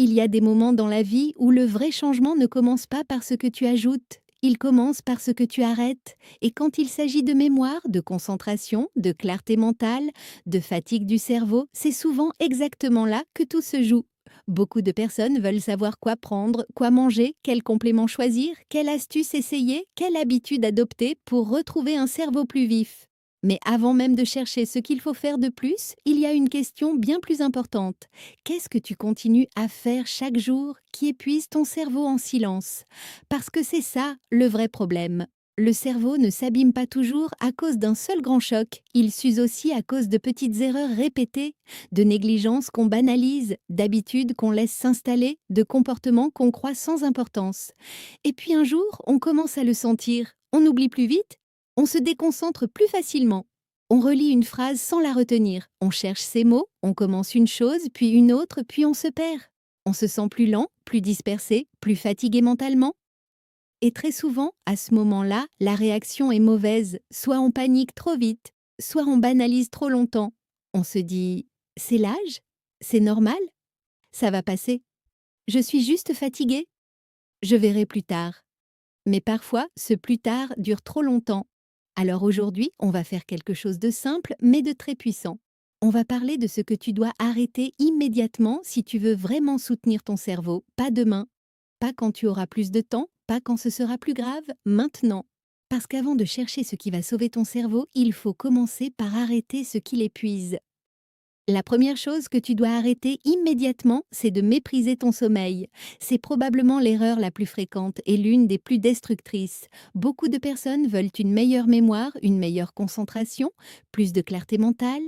Il y a des moments dans la vie où le vrai changement ne commence pas par ce que tu ajoutes, il commence par ce que tu arrêtes. Et quand il s'agit de mémoire, de concentration, de clarté mentale, de fatigue du cerveau, c'est souvent exactement là que tout se joue. Beaucoup de personnes veulent savoir quoi prendre, quoi manger, quel complément choisir, quelle astuce essayer, quelle habitude adopter pour retrouver un cerveau plus vif. Mais avant même de chercher ce qu'il faut faire de plus, il y a une question bien plus importante. Qu'est-ce que tu continues à faire chaque jour qui épuise ton cerveau en silence? Parce que c'est ça le vrai problème. Le cerveau ne s'abîme pas toujours à cause d'un seul grand choc, il s'use aussi à cause de petites erreurs répétées, de négligences qu'on banalise, d'habitudes qu'on laisse s'installer, de comportements qu'on croit sans importance. Et puis un jour, on commence à le sentir, on oublie plus vite, on se déconcentre plus facilement. On relit une phrase sans la retenir, on cherche ses mots, on commence une chose, puis une autre, puis on se perd. On se sent plus lent, plus dispersé, plus fatigué mentalement. Et très souvent, à ce moment-là, la réaction est mauvaise. Soit on panique trop vite, soit on banalise trop longtemps. On se dit: c'est l'âge? C'est normal? Ça va passer. Je suis juste fatigué? Je verrai plus tard. Mais parfois, ce plus tard dure trop longtemps. Alors aujourd'hui, on va faire quelque chose de simple, mais de très puissant. On va parler de ce que tu dois arrêter immédiatement si tu veux vraiment soutenir ton cerveau, pas demain, pas quand tu auras plus de temps, pas quand ce sera plus grave, maintenant. Parce qu'avant de chercher ce qui va sauver ton cerveau, il faut commencer par arrêter ce qui l'épuise. La première chose que tu dois arrêter immédiatement, c'est de mépriser ton sommeil. C'est probablement l'erreur la plus fréquente et l'une des plus destructrices. Beaucoup de personnes veulent une meilleure mémoire, une meilleure concentration, plus de clarté mentale,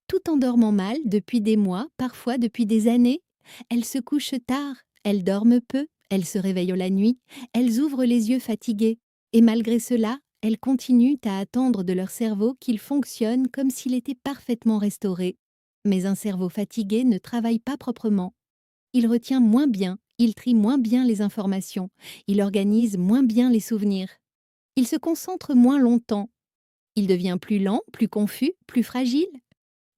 tout en dormant mal depuis des mois, parfois depuis des années. Elles se couchent tard, elles dorment peu, elles se réveillent la nuit, elles ouvrent les yeux fatiguées. Et malgré cela, elles continuent à attendre de leur cerveau qu'il fonctionne comme s'il était parfaitement restauré. Mais un cerveau fatigué ne travaille pas proprement. Il retient moins bien, il trie moins bien les informations, il organise moins bien les souvenirs. Il se concentre moins longtemps. Il devient plus lent, plus confus, plus fragile.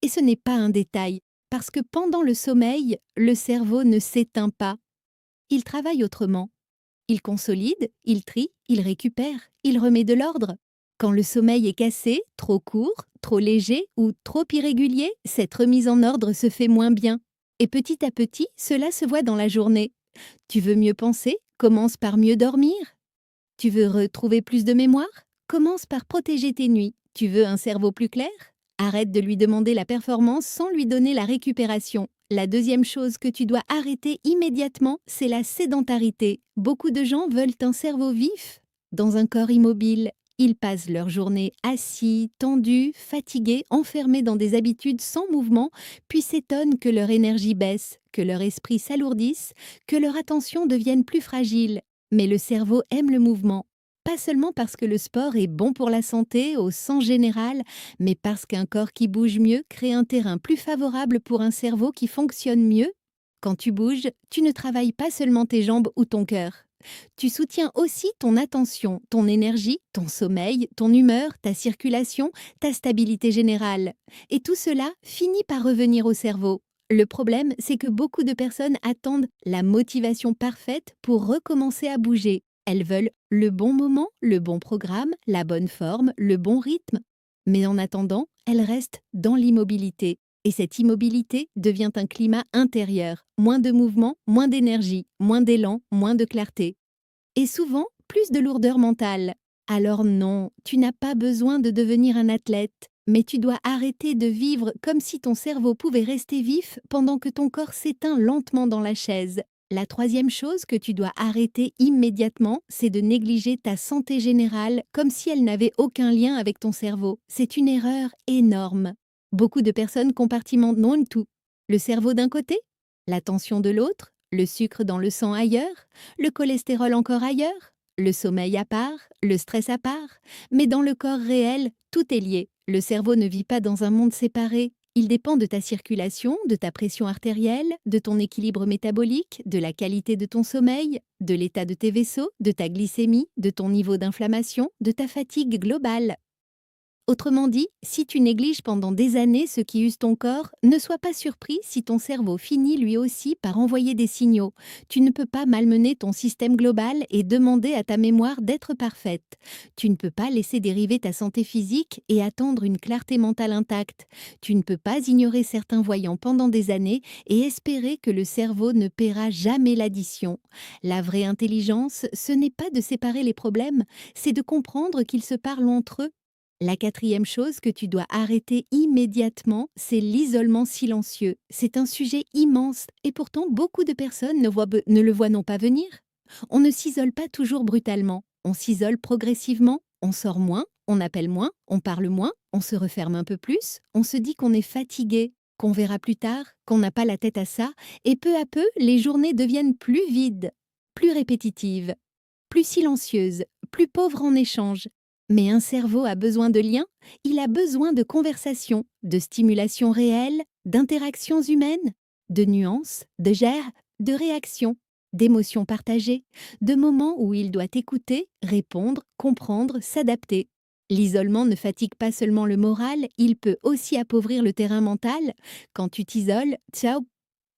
Et ce n'est pas un détail, parce que pendant le sommeil, le cerveau ne s'éteint pas. Il travaille autrement. Il consolide, il trie, il récupère, il remet de l'ordre. Quand le sommeil est cassé, trop court, trop léger ou trop irrégulier, cette remise en ordre se fait moins bien. Et petit à petit, cela se voit dans la journée. Tu veux mieux penser? Commence par mieux dormir. Tu veux retrouver plus de mémoire? Commence par protéger tes nuits. Tu veux un cerveau plus clair? Arrête de lui demander la performance sans lui donner la récupération. La deuxième chose que tu dois arrêter immédiatement, c'est la sédentarité. Beaucoup de gens veulent un cerveau vif dans un corps immobile. Ils passent leur journée assis, tendus, fatigués, enfermés dans des habitudes sans mouvement, puis s'étonnent que leur énergie baisse, que leur esprit s'alourdisse, que leur attention devienne plus fragile. Mais le cerveau aime le mouvement. Pas seulement parce que le sport est bon pour la santé, au sens général, mais parce qu'un corps qui bouge mieux crée un terrain plus favorable pour un cerveau qui fonctionne mieux. Quand tu bouges, tu ne travailles pas seulement tes jambes ou ton cœur. Tu soutiens aussi ton attention, ton énergie, ton sommeil, ton humeur, ta circulation, ta stabilité générale. Et tout cela finit par revenir au cerveau. Le problème, c'est que beaucoup de personnes attendent la motivation parfaite pour recommencer à bouger. Elles veulent le bon moment, le bon programme, la bonne forme, le bon rythme. Mais en attendant, elles restent dans l'immobilité. Et cette immobilité devient un climat intérieur. Moins de mouvement, moins d'énergie, moins d'élan, moins de clarté. Et souvent, plus de lourdeur mentale. Alors non, tu n'as pas besoin de devenir un athlète, mais tu dois arrêter de vivre comme si ton cerveau pouvait rester vif pendant que ton corps s'éteint lentement dans la chaise. La troisième chose que tu dois arrêter immédiatement, c'est de négliger ta santé générale comme si elle n'avait aucun lien avec ton cerveau. C'est une erreur énorme. Beaucoup de personnes compartimentent tout. Le cerveau d'un côté, la tension de l'autre, le sucre dans le sang ailleurs, le cholestérol encore ailleurs, le sommeil à part, le stress à part. Mais dans le corps réel, tout est lié. Le cerveau ne vit pas dans un monde séparé. Il dépend de ta circulation, de ta pression artérielle, de ton équilibre métabolique, de la qualité de ton sommeil, de l'état de tes vaisseaux, de ta glycémie, de ton niveau d'inflammation, de ta fatigue globale. Autrement dit, si tu négliges pendant des années ce qui use ton corps, ne sois pas surpris si ton cerveau finit lui aussi par envoyer des signaux. Tu ne peux pas malmener ton système global et demander à ta mémoire d'être parfaite. Tu ne peux pas laisser dériver ta santé physique et attendre une clarté mentale intacte. Tu ne peux pas ignorer certains voyants pendant des années et espérer que le cerveau ne paiera jamais l'addition. La vraie intelligence, ce n'est pas de séparer les problèmes, c'est de comprendre qu'ils se parlent entre eux. La quatrième chose que tu dois arrêter immédiatement, c'est l'isolement silencieux. C'est un sujet immense et pourtant beaucoup de personnes ne le voient non pas venir. On ne s'isole pas toujours brutalement, on s'isole progressivement, on sort moins, on appelle moins, on parle moins, on se referme un peu plus, on se dit qu'on est fatigué, qu'on verra plus tard, qu'on n'a pas la tête à ça, et peu à peu, les journées deviennent plus vides, plus répétitives, plus silencieuses, plus pauvres en échanges. Mais un cerveau a besoin de liens, il a besoin de conversations, de stimulation réelle, d'interactions humaines, de nuances, de gères, de réactions, d'émotions partagées, de moments où il doit écouter, répondre, comprendre, s'adapter. L'isolement ne fatigue pas seulement le moral, il peut aussi appauvrir le terrain mental. Quand tu t'isoles, ciao,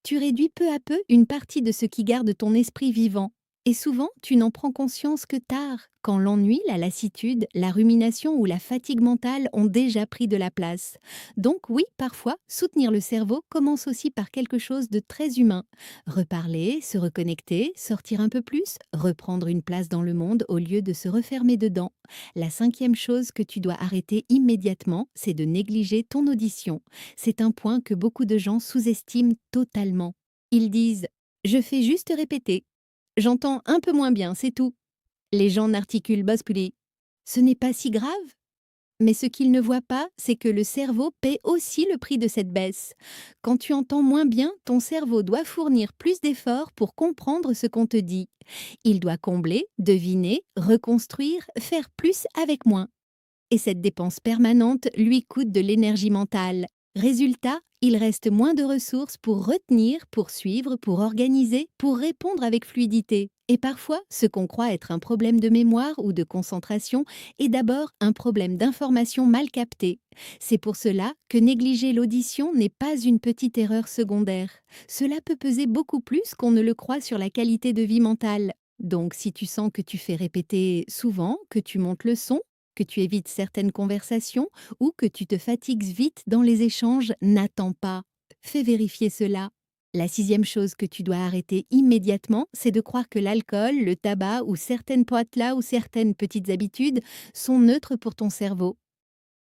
tu réduis peu à peu une partie de ce qui garde ton esprit vivant. Et souvent, tu n'en prends conscience que tard, quand l'ennui, la lassitude, la rumination ou la fatigue mentale ont déjà pris de la place. Donc oui, parfois, soutenir le cerveau commence aussi par quelque chose de très humain. Reparler, se reconnecter, sortir un peu plus, reprendre une place dans le monde au lieu de se refermer dedans. La cinquième chose que tu dois arrêter immédiatement, c'est de négliger ton audition. C'est un point que beaucoup de gens sous-estiment totalement. Ils disent: «Je fais juste répéter. J'entends un peu moins bien, c'est tout.» Les gens n'articulent bousculés. Ce n'est pas si grave. Mais ce qu'ils ne voient pas, c'est que le cerveau paie aussi le prix de cette baisse. Quand tu entends moins bien, ton cerveau doit fournir plus d'efforts pour comprendre ce qu'on te dit. Il doit combler, deviner, reconstruire, faire plus avec moins. Et cette dépense permanente lui coûte de l'énergie mentale. Résultat, il reste moins de ressources pour retenir, pour suivre, pour organiser, pour répondre avec fluidité. Et parfois, ce qu'on croit être un problème de mémoire ou de concentration est d'abord un problème d'information mal captée. C'est pour cela que négliger l'audition n'est pas une petite erreur secondaire. Cela peut peser beaucoup plus qu'on ne le croit sur la qualité de vie mentale. Donc si tu sens que tu fais répéter souvent, que tu montes le son, que tu évites certaines conversations ou que tu te fatigues vite dans les échanges, n'attends pas. Fais vérifier cela. La sixième chose que tu dois arrêter immédiatement, c'est de croire que l'alcool, le tabac ou certaines poitelats ou certaines petites habitudes sont neutres pour ton cerveau.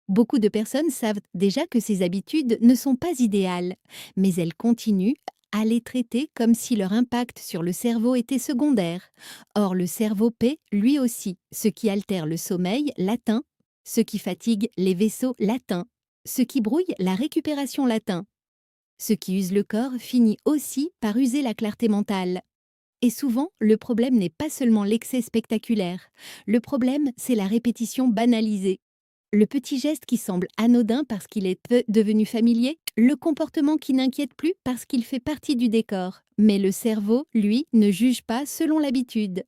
Beaucoup de personnes savent déjà que ces habitudes ne sont pas idéales, mais elles continuent à les traiter comme si leur impact sur le cerveau était secondaire. Or, le cerveau paie lui aussi, ce qui altère le sommeil l'atteint, ce qui fatigue les vaisseaux l'atteint, ce qui brouille la récupération l'atteint. Ce qui use le corps finit aussi par user la clarté mentale. Et souvent, le problème n'est pas seulement l'excès spectaculaire. Le problème, c'est la répétition banalisée. Le petit geste qui semble anodin parce qu'il est devenu familier, le comportement qui n'inquiète plus parce qu'il fait partie du décor. Mais le cerveau, lui, ne juge pas selon l'habitude.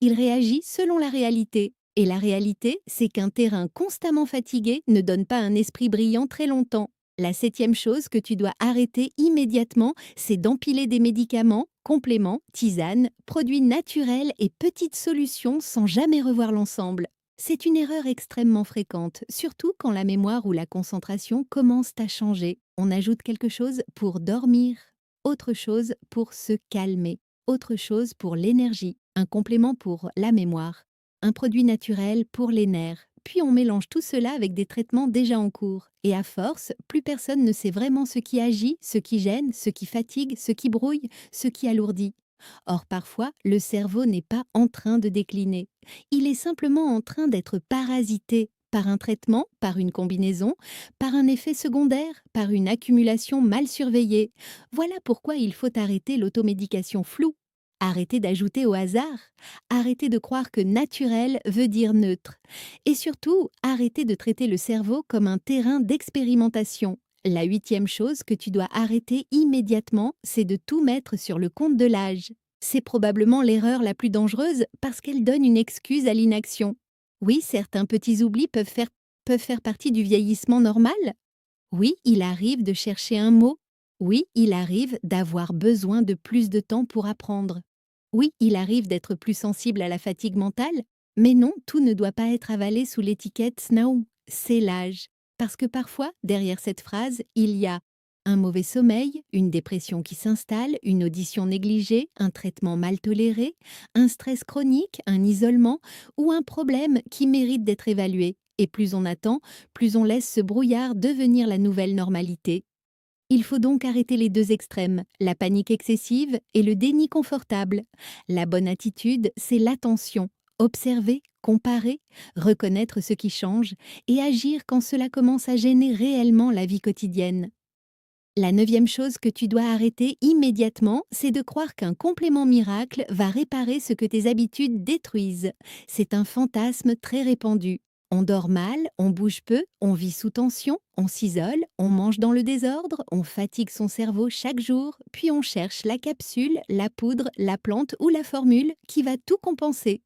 Il réagit selon la réalité. Et la réalité, c'est qu'un terrain constamment fatigué ne donne pas un esprit brillant très longtemps. La septième chose que tu dois arrêter immédiatement, c'est d'empiler des médicaments, compléments, tisanes, produits naturels et petites solutions sans jamais revoir l'ensemble. C'est une erreur extrêmement fréquente, surtout quand la mémoire ou la concentration commencent à changer. On ajoute quelque chose pour dormir, autre chose pour se calmer, autre chose pour l'énergie, un complément pour la mémoire, un produit naturel pour les nerfs. Puis on mélange tout cela avec des traitements déjà en cours. Et à force, plus personne ne sait vraiment ce qui agit, ce qui gêne, ce qui fatigue, ce qui brouille, ce qui alourdit. Or parfois, le cerveau n'est pas en train de décliner. Il est simplement en train d'être parasité par un traitement, par une combinaison, par un effet secondaire, par une accumulation mal surveillée. Voilà pourquoi il faut arrêter l'automédication floue. Arrêter d'ajouter au hasard, arrêter de croire que naturel veut dire neutre. Et surtout, arrêter de traiter le cerveau comme un terrain d'expérimentation. La huitième chose que tu dois arrêter immédiatement, c'est de tout mettre sur le compte de l'âge. C'est probablement l'erreur la plus dangereuse parce qu'elle donne une excuse à l'inaction. Oui, certains petits oublis peuvent faire peuvent faire partie du vieillissement normal. Oui, il arrive de chercher un mot. Oui, il arrive d'avoir besoin de plus de temps pour apprendre. Oui, il arrive d'être plus sensible à la fatigue mentale. Mais non, tout ne doit pas être avalé sous l'étiquette Snaum. C'est l'âge. Parce que parfois, derrière cette phrase, il y a un mauvais sommeil, une dépression qui s'installe, une audition négligée, un traitement mal toléré, un stress chronique, un isolement ou un problème qui mérite d'être évalué. Et plus on attend, plus on laisse ce brouillard devenir la nouvelle normalité. Il faut donc arrêter les deux extrêmes, la panique excessive et le déni confortable. La bonne attitude, c'est l'attention, observer, comparer, reconnaître ce qui change et agir quand cela commence à gêner réellement la vie quotidienne. La neuvième chose que tu dois arrêter immédiatement, c'est de croire qu'un complément miracle va réparer ce que tes habitudes détruisent. C'est un fantasme très répandu. On dort mal, on bouge peu, on vit sous tension, on s'isole, on mange dans le désordre, on fatigue son cerveau chaque jour, puis on cherche la capsule, la poudre, la plante ou la formule qui va tout compenser.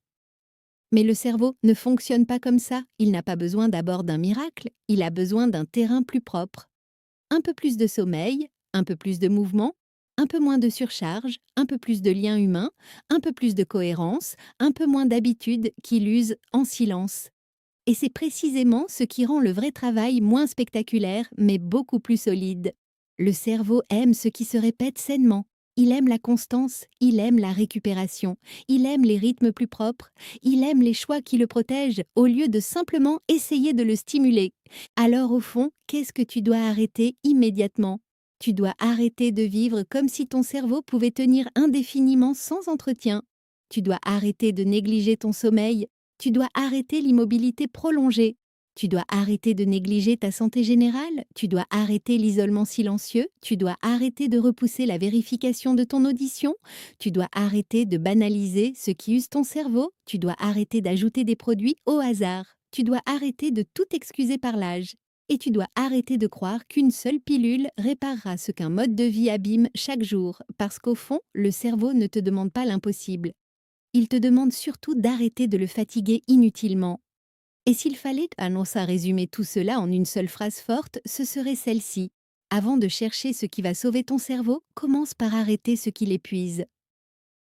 Mais le cerveau ne fonctionne pas comme ça. Il n'a pas besoin d'abord d'un miracle, il a besoin d'un terrain plus propre. Un peu plus de sommeil, un peu plus de mouvement, un peu moins de surcharge, un peu plus de liens humains, un peu plus de cohérence, un peu moins d'habitudes qui l'usent en silence. Et c'est précisément ce qui rend le vrai travail moins spectaculaire, mais beaucoup plus solide. Le cerveau aime ce qui se répète sainement. Il aime la constance, il aime la récupération, il aime les rythmes plus propres, il aime les choix qui le protègent au lieu de simplement essayer de le stimuler. Alors au fond, qu'est-ce que tu dois arrêter immédiatement? Tu dois arrêter de vivre comme si ton cerveau pouvait tenir indéfiniment sans entretien. Tu dois arrêter de négliger ton sommeil. Tu dois arrêter l'immobilité prolongée. Tu dois arrêter de négliger ta santé générale. Tu dois arrêter l'isolement silencieux. Tu dois arrêter de repousser la vérification de ton audition. Tu dois arrêter de banaliser ce qui use ton cerveau. Tu dois arrêter d'ajouter des produits au hasard. Tu dois arrêter de tout excuser par l'âge. Et tu dois arrêter de croire qu'une seule pilule réparera ce qu'un mode de vie abîme chaque jour, parce qu'au fond, le cerveau ne te demande pas l'impossible. Il te demande surtout d'arrêter de le fatiguer inutilement. Et s'il fallait annoncer à résumer tout cela en une seule phrase forte, ce serait celle-ci. Avant de chercher ce qui va sauver ton cerveau, commence par arrêter ce qui l'épuise.